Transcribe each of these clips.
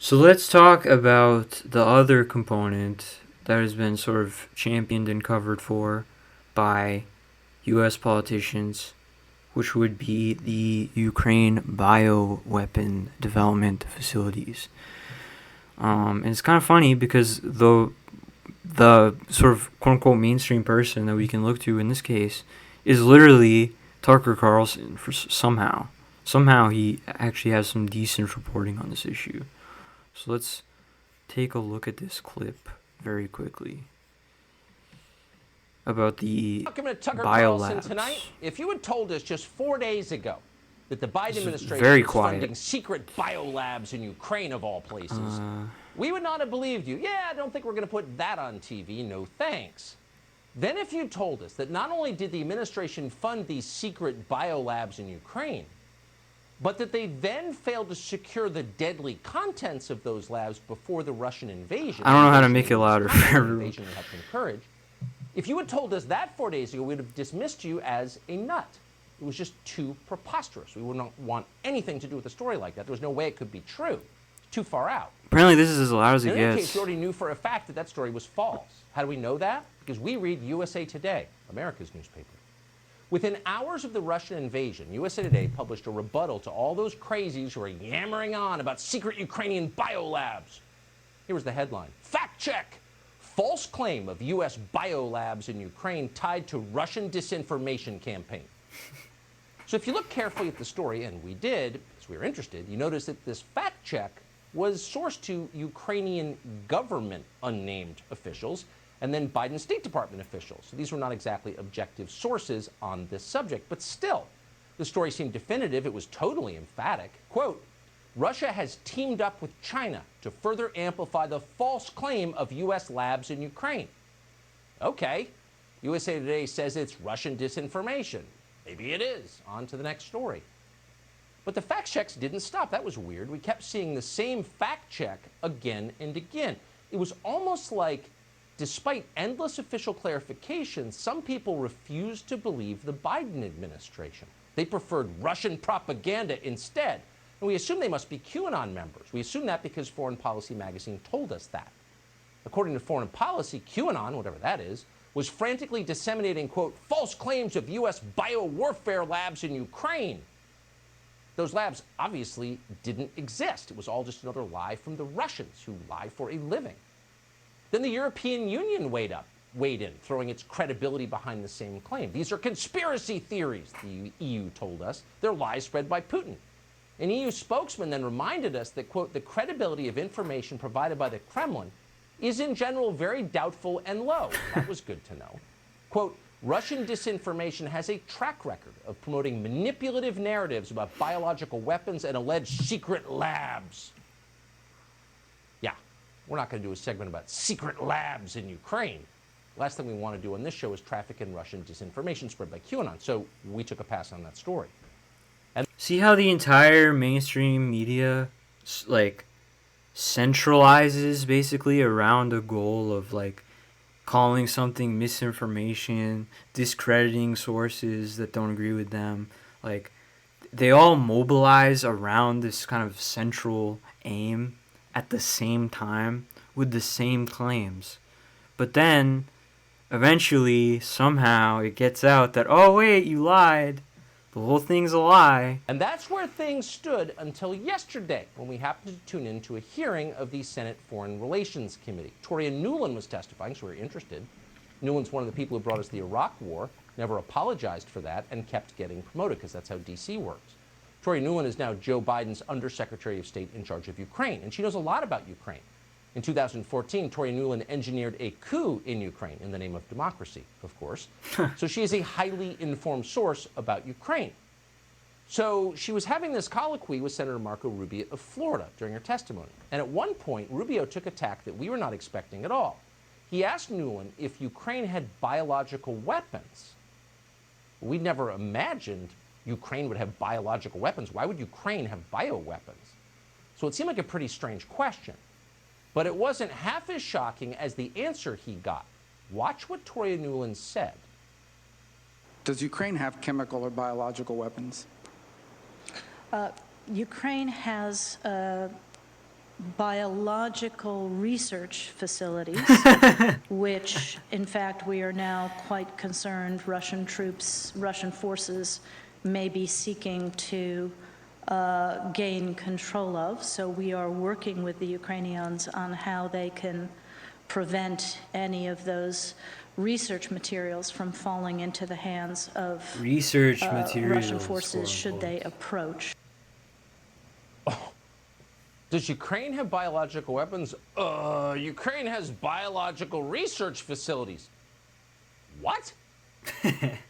So let's talk about the other component that has been sort of championed and covered for by U.S. politicians, which would be the Ukraine bioweapon development facilities. And it's kind of funny because the sort of quote unquote mainstream person that we can look to in this case is literally Tucker Carlson for somehow. Somehow he actually has some decent reporting on this issue. So let's take a look at this clip very quickly about the Welcome to Tucker Carlson Biolabs. tonight. If you had told us just 4 days ago that the Biden administration very was quiet. funding secret biolabs in Ukraine, of all places, we would not have believed you. Yeah, I don't think we're going to put that on TV. No thanks. Then if you told us that not only did the administration fund these secret biolabs in Ukraine, but that they then failed to secure the deadly contents of those labs before the Russian invasion. I don't know how to make it louder for everyone. Invasion we have to encourage. If you had told us that 4 days ago, we would have dismissed you as a nut. It was just too preposterous. We would not want anything to do with a story like that. There was no way it could be true. It's too far out. Apparently this is as loud as it In any gets. case, we already knew for a fact that that story was false. How do we know that? Because we read USA Today, America's newspaper. Within hours of the Russian invasion, USA Today published a rebuttal to all those crazies who are yammering on about secret Ukrainian biolabs. Here was the headline. Fact check. False claim of U.S. biolabs in Ukraine tied to Russian disinformation campaign. So if you look carefully at the story, and we did, because we were interested, you notice that this fact check was sourced to Ukrainian government unnamed officials and then Biden State Department officials. So these were not exactly objective sources on this subject, but still, the story seemed definitive. It was totally emphatic. Quote, Russia has teamed up with China to further amplify the false claim of U.S. labs in Ukraine. Okay, USA Today says it's Russian disinformation. Maybe it is. On to the next story. But the fact checks didn't stop. That was weird. We kept seeing the same fact check again and again. It was almost like, despite endless official clarifications, some people refused to believe the Biden administration. They preferred Russian propaganda instead. And we assume they must be QAnon members. We assume that because Foreign Policy magazine told us that. According to Foreign Policy, QAnon, whatever that is, was frantically disseminating, quote, false claims of U.S. biowarfare labs in Ukraine. Those labs obviously didn't exist. It was all just another lie from the Russians, who lie for a living. Then the European Union weighed in, throwing its credibility behind the same claim. These are conspiracy theories, the EU told us. They're lies spread by Putin. An EU spokesman then reminded us that, quote, the credibility of information provided by the Kremlin is in general very doubtful and low. That was good to know. Quote, Russian disinformation has a track record of promoting manipulative narratives about biological weapons and alleged secret labs. Yeah, we're not going to do a segment about secret labs in Ukraine. Last thing we want to do on this show is traffic in Russian disinformation spread by QAnon, so we took a pass on that story. See how the entire mainstream media like centralizes basically around a goal of like calling something misinformation, discrediting sources that don't agree with them. Like they all mobilize around this kind of central aim at the same time with the same claims. But then eventually somehow it gets out that, oh wait, you lied. The whole thing's a lie. And that's where things stood until yesterday, when we happened to tune in to a hearing of the Senate Foreign Relations Committee. Toria Nuland was testifying, so we were interested. Nuland's one of the people who brought us the Iraq War, never apologized for that, and kept getting promoted, because that's how D.C. works. Toria Nuland is now Joe Biden's Undersecretary of State in charge of Ukraine, and she knows a lot about Ukraine. In 2014, Toria Nuland engineered a coup in Ukraine in the name of democracy, of course. So she is a highly informed source about Ukraine. So she was having this colloquy with Senator Marco Rubio of Florida during her testimony. And at one point, Rubio took a tack that we were not expecting at all. He asked Nuland if Ukraine had biological weapons. We never imagined Ukraine would have biological weapons. Why would Ukraine have bioweapons? So it seemed like a pretty strange question. But it wasn't half as shocking as the answer he got. Watch what Toria Nuland said. Does Ukraine have chemical or biological weapons? Ukraine has biological research facilities, which, in fact, we are now quite concerned Russian troops, Russian forces may be seeking to gain control of. So we are working with the Ukrainians on how they can prevent any of those research materials from falling into the hands of Research materials, Russian forces should they approach. Does Ukraine have biological weapons? Ukraine has biological research facilities. What?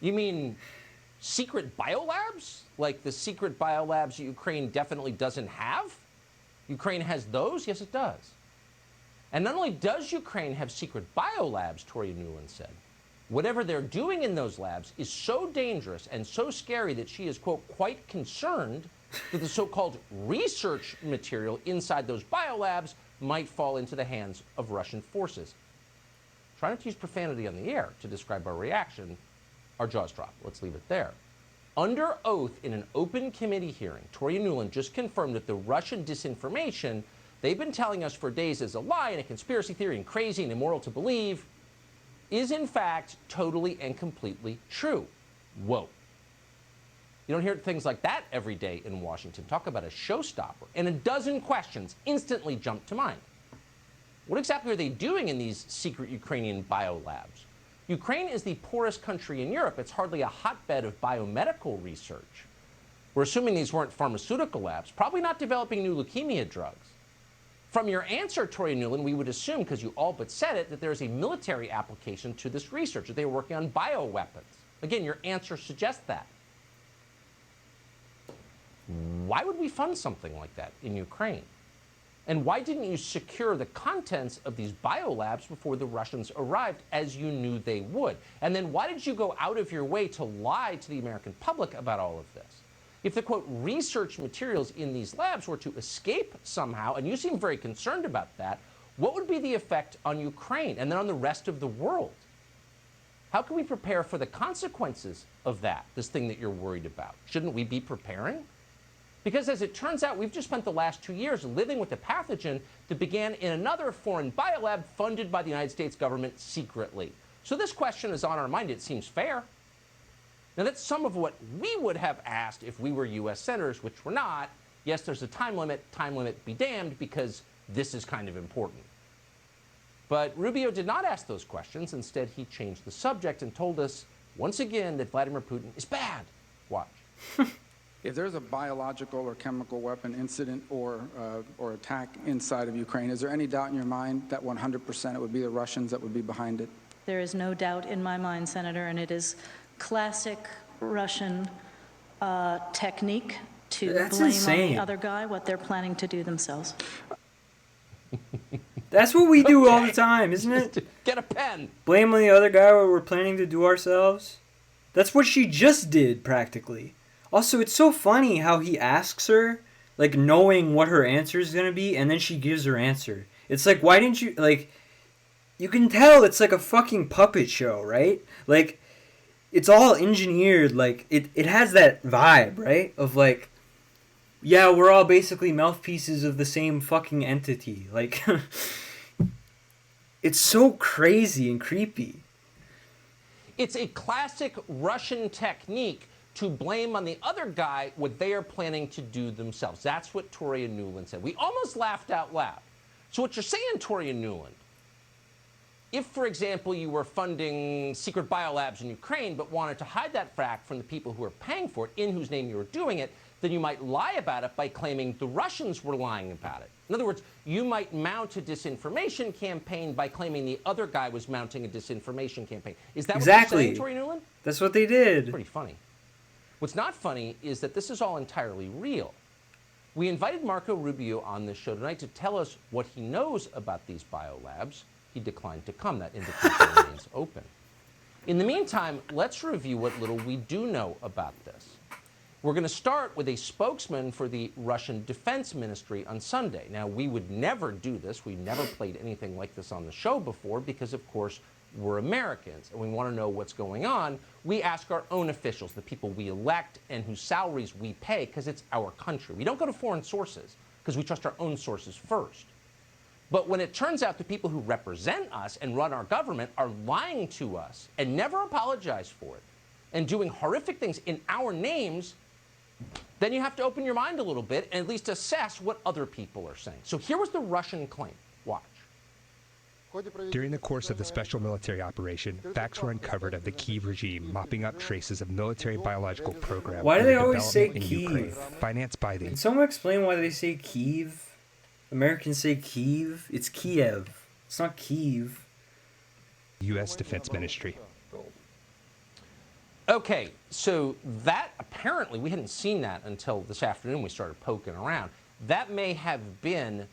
You mean secret biolabs? Like the secret biolabs Ukraine definitely doesn't have? Ukraine has those? Yes, it does. And not only does Ukraine have secret biolabs, Toria Nuland said, whatever they're doing in those labs is so dangerous and so scary that she is, quote, quite concerned that the so-called research material inside those biolabs might fall into the hands of Russian forces. Try not to use profanity on the air to describe our reaction. Our jaws drop. Let's leave it there. Under oath in an open committee hearing, Toria Nuland just confirmed that the Russian disinformation they've been telling us for days is a lie and a conspiracy theory and crazy and immoral to believe is in fact totally and completely true. Whoa. You don't hear things like that every day in Washington. Talk about a showstopper. And a dozen questions instantly jump to mind. What exactly are they doing in these secret Ukrainian biolabs? Ukraine is the poorest country in Europe. It's hardly a hotbed of biomedical research. We're assuming these weren't pharmaceutical labs, probably not developing new leukemia drugs. From your answer, Toria Nuland, we would assume, because you all but said it, that there's a military application to this research, that they were working on bioweapons. Again, your answer suggests that. Why would we fund something like that in Ukraine? And why didn't you secure the contents of these biolabs before the Russians arrived, as you knew they would? And then why did you go out of your way to lie to the American public about all of this? If the, quote, research materials in these labs were to escape somehow, and you seem very concerned about that, what would be the effect on Ukraine and then on the rest of the world? How can we prepare for the consequences of that, this thing that you're worried about? Shouldn't we be preparing? Because as it turns out, we've just spent the last 2 years living with a pathogen that began in another foreign biolab funded by the United States government secretly. So this question is on our mind. It seems fair. Now, that's some of what we would have asked if we were U.S. senators, which we're not. Yes, there's a time limit be damned, because this is kind of important. But Rubio did not ask those questions. Instead, he changed the subject and told us, once again, that Vladimir Putin is bad. Watch. If there's a biological or chemical weapon incident or attack inside of Ukraine, is there any doubt in your mind that 100% it would be the Russians that would be behind it? There is no doubt in my mind, Senator, and it is classic Russian technique to blame on the other guy what they're planning to do themselves. That's what we do all the time, isn't it? Get a pen. Blame on the other guy what we're planning to do ourselves. That's what she just did, practically. Also, it's so funny how he asks her, like, knowing what her answer is going to be, and then she gives her answer. It's like, why didn't you, like, you can tell it's like a fucking puppet show, right? Like, it's all engineered, like, it has that vibe, right? Of, like, yeah, we're all basically mouthpieces of the same fucking entity. Like, it's so crazy and creepy. It's a classic Russian technique to blame on the other guy what they are planning to do themselves. That's what Toria Nuland said. We almost laughed out loud. So what you're saying, Toria Nuland, if, for example, you were funding secret biolabs in Ukraine but wanted to hide that fact from the people who are paying for it, in whose name you were doing it, then you might lie about it by claiming the Russians were lying about it. In other words, you might mount a disinformation campaign by claiming the other guy was mounting a disinformation campaign. Is that what you're saying, Toria Nuland? That's what they did. It's pretty funny. What's not funny is that this is all entirely real. We invited Marco Rubio on this show tonight to tell us what he knows about these biolabs. He declined to come. That invitation remains open. In the meantime, let's review what little we do know about this. We're going to start with a spokesman for the Russian Defense Ministry on Sunday. Now, we would never do this. We never played anything like this on the show before because, of course, we're Americans and we want to know what's going on. We ask our own officials, the people we elect and whose salaries we pay, because it's our country. We don't go to foreign sources. because we trust our own sources first. But when it turns out the people who represent us and run our government are lying to us and never apologize for it and doing horrific things in our names, then you have to open your mind a little bit and at least assess what other people are saying. So here was the Russian claim. Watch. During the course of the special military operation, facts were uncovered of the Kyiv regime mopping up traces of military biological programs. Why do they always say in Kyiv? Ukraine, financed by the... Can someone explain why they say Kyiv? Americans say Kyiv. It's Kiev. It's not Kyiv. U.S. Defense Ministry. Okay, so that apparently, we hadn't seen that until this afternoon we started poking around. That may have been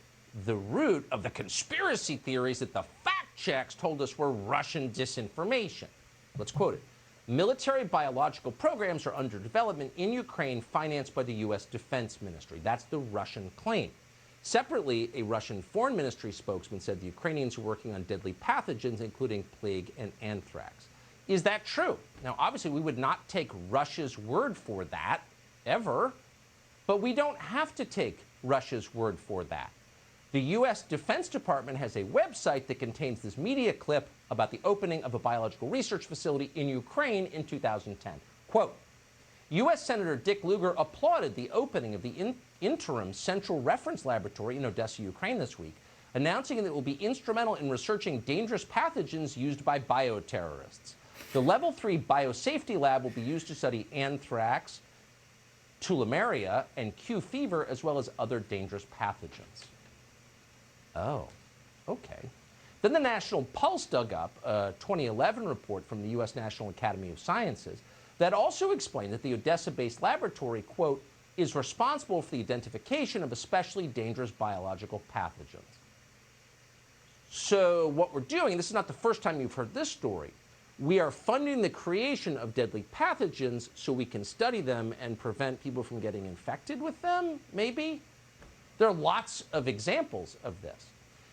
the root of the conspiracy theories that the fact checks told us were Russian disinformation. Let's quote it. Military biological programs are under development in Ukraine financed by the U.S. Defense Ministry. That's the Russian claim. Separately, a Russian foreign ministry spokesman said the Ukrainians are working on deadly pathogens, including plague and anthrax. Is that true? Now, obviously, we would not take Russia's word for that, ever. But we don't have to take Russia's word for that. The U.S. Defense Department has a website that contains this media clip about the opening of a biological research facility in Ukraine in 2010. Quote, U.S. Senator Dick Lugar applauded the opening of the interim Central Reference Laboratory in Odessa, Ukraine this week, announcing that it will be instrumental in researching dangerous pathogens used by bioterrorists. The Level 3 Biosafety Lab will be used to study anthrax, tularemia, and Q fever, as well as other dangerous pathogens. Oh, okay. Then the National Pulse dug up a 2011 report from the U.S. National Academy of Sciences that also explained that the Odessa-based laboratory, quote, is responsible for the identification of especially dangerous biological pathogens. So what we're doing, this is not the first time you've heard this story, we are funding the creation of deadly pathogens so we can study them and prevent people from getting infected with them, maybe? There are lots of examples of this.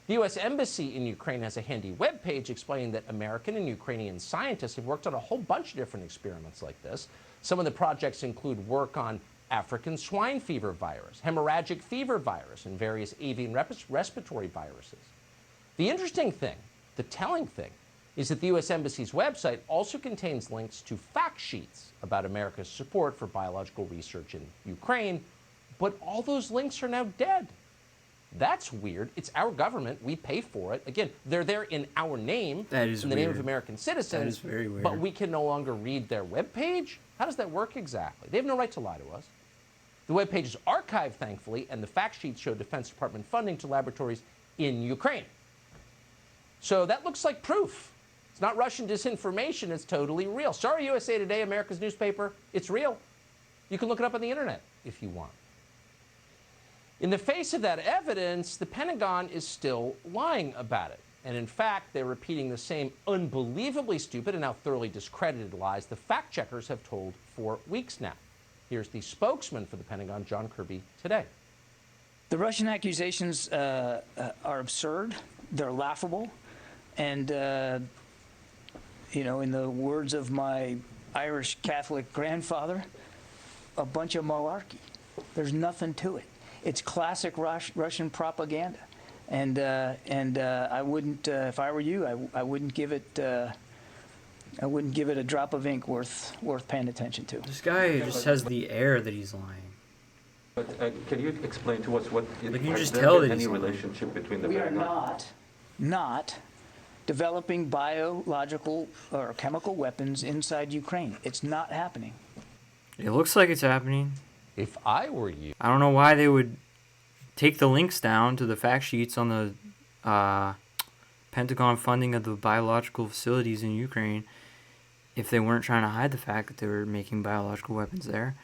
The U.S. Embassy in Ukraine has a handy webpage explaining that American and Ukrainian scientists have worked on a whole bunch of different experiments like this. Some of the projects include work on African swine fever virus, hemorrhagic fever virus, and various avian respiratory viruses. The interesting thing, the telling thing, is that the U.S. Embassy's website also contains links to fact sheets about America's support for biological research in Ukraine, but all those links are now dead. That's weird. It's our government. We pay for it. Again, they're there in our name, That is in the weird. name of American citizens. That is very weird. But we can no longer read their webpage? How does that work exactly? They have no right to lie to us. The webpage is archived, thankfully, and the fact sheets show Defense Department funding to laboratories in Ukraine. So that looks like proof. It's not Russian disinformation. It's totally real. Sorry, USA Today, America's newspaper. It's real. You can look it up on the internet if you want. In the face of that evidence, the Pentagon is still lying about it. And in fact, they're repeating the same unbelievably stupid and now thoroughly discredited lies the fact checkers have told for weeks now. Here's the spokesman for the Pentagon, John Kirby, today. The Russian accusations are absurd. They're laughable. And, you know, in the words of my Irish Catholic grandfather, a bunch of malarkey. There's nothing to it. It's classic Russian propaganda. And I wouldn't, if I were you, I wouldn't give it a drop of ink worth paying attention to. This guy just has the air that he's lying. But can you explain to us what Like, you has just there tell been that any he's lying. relationship between the We are Pentagon? not developing biological or chemical weapons inside Ukraine. It's not happening. It looks like it's happening. If I were you, I don't know why they would take the links down to the fact sheets on the Pentagon funding of the biological facilities in Ukraine if they weren't trying to hide the fact that they were making biological weapons there.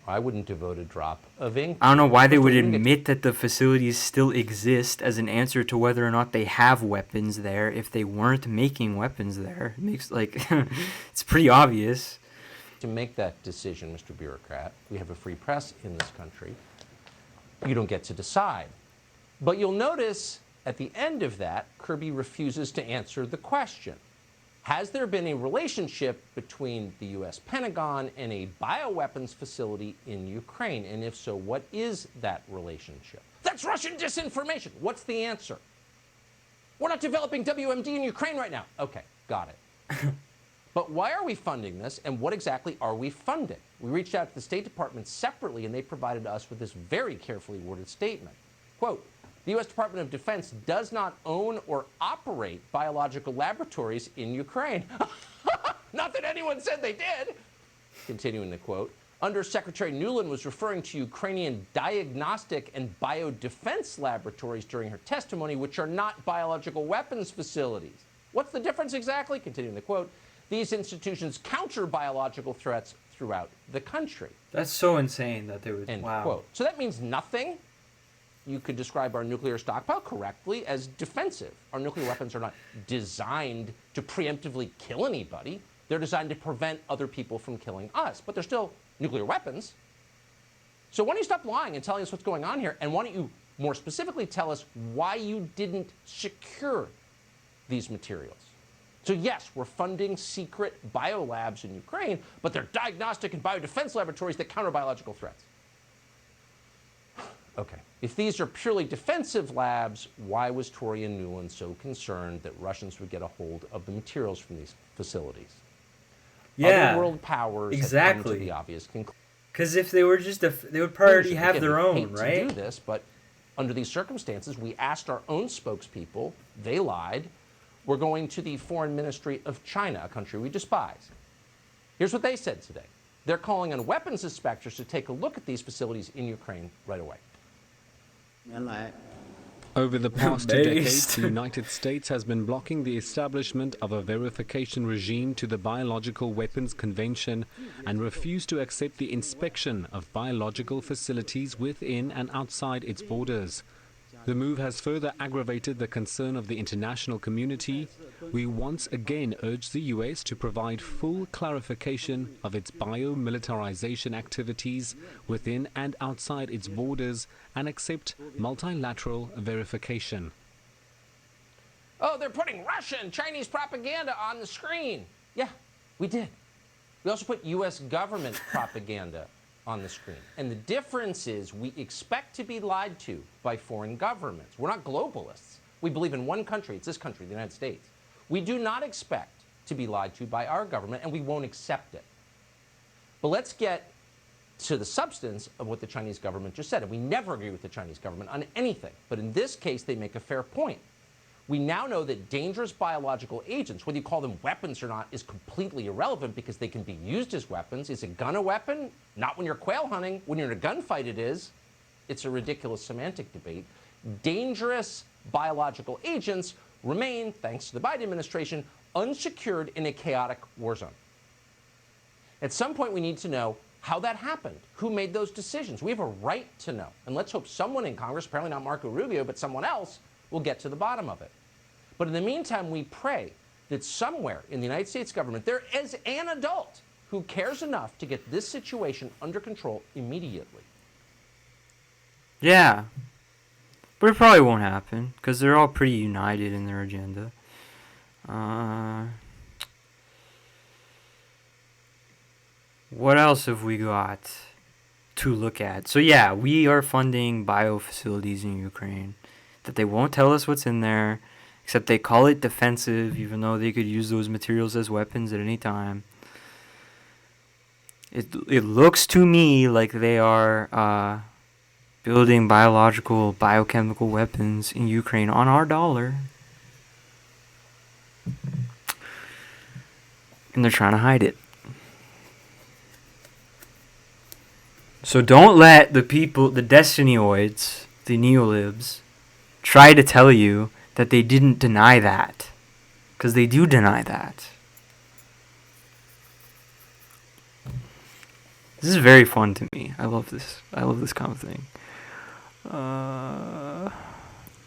I wouldn't devote a drop of ink. I don't know why they would We can get- admit that the facilities still exist as an answer to whether or not they have weapons there if they weren't making weapons there. It makes, like, it's pretty obvious. To make that decision, Mr. Bureaucrat, we have a free press in this country. You don't get to decide. But you'll notice at the end of that, Kirby refuses to answer the question. Has there been a relationship between the U.S. Pentagon and a bioweapons facility in Ukraine? And if so, what is that relationship? That's Russian disinformation. What's the answer? We're not developing WMD in Ukraine right now. Okay, got it. But why are we funding this, and what exactly are we funding? We reached out to the State Department separately, and they provided us with this very carefully worded statement. Quote, the U.S. Department of Defense does not own or operate biological laboratories in Ukraine. Not that anyone said they did. Continuing the quote, Under Secretary Nuland was referring to Ukrainian diagnostic and biodefense laboratories during her testimony, which are not biological weapons facilities. What's the difference exactly? Continuing the quote, these institutions counter biological threats throughout the country. That's so insane that they would. End wow. quote. So that means nothing. You could describe our nuclear stockpile correctly as defensive. Our nuclear weapons are not designed to preemptively kill anybody. They're designed to prevent other people from killing us. But they're still nuclear weapons. So why don't you stop lying and telling us what's going on here? And why don't you more specifically tell us why you didn't secure these materials? So yes, we're funding secret biolabs in Ukraine, but they're diagnostic and biodefense laboratories that counter biological threats. Okay, if these are purely defensive labs, why was Tory and Nuland so concerned that Russians would get a hold of the materials from these facilities? Yeah, other world powers exactly. have come to the obvious conclusion. Because if they were just, they would probably have their own, hate right? to do this, but under these circumstances, we asked our own spokespeople. They lied. We're going to the Foreign Ministry of China, a country we despise. Here's what they said today. They're calling on weapons inspectors to take a look at these facilities in Ukraine right away. Over the past 2 decades, the United States has been blocking the establishment of a verification regime to the Biological Weapons Convention and refused to accept the inspection of biological facilities within and outside its borders. The move has further aggravated the concern of the international community. We once again urge the U.S. to provide full clarification of its biomilitarization activities within and outside its borders and accept multilateral verification. Oh, they're putting Russian and Chinese propaganda on the screen. Yeah, we did. We also put U.S. government propaganda on the screen. And the difference is we expect to be lied to by foreign governments. We're not globalists. We believe in one country. It's this country, the United States. We do not expect to be lied to by our government, and we won't accept it. But let's get to the substance of what the Chinese government just said. And we never agree with the Chinese government on anything. But in this case, they make a fair point. We now know that dangerous biological agents, whether you call them weapons or not, is completely irrelevant because they can be used as weapons. Is a gun a weapon? Not when you're quail hunting. When you're in a gunfight, it is. It's a ridiculous semantic debate. Dangerous biological agents remain, thanks to the Biden administration, unsecured in a chaotic war zone. At some point, we need to know how that happened. Who made those decisions? We have a right to know. And let's hope someone in Congress, apparently not Marco Rubio, but someone else, will get to the bottom of it. But in the meantime, we pray that somewhere in the United States government there is an adult who cares enough to get this situation under control immediately. Yeah. But it probably won't happen, because they're all pretty united in their agenda. What else have we got to look at? So yeah, we are funding bio facilities in Ukraine that they won't tell us what's in there, except they call it defensive, even though they could use those materials as weapons at any time. It looks to me like they are building biological, biochemical weapons in Ukraine on our dollar. And they're trying to hide it. So don't let the people, the Destinyoids, the neolibs, try to tell you that they didn't deny that. Because they do deny that. This is very fun to me. I love this. I love this kind of thing.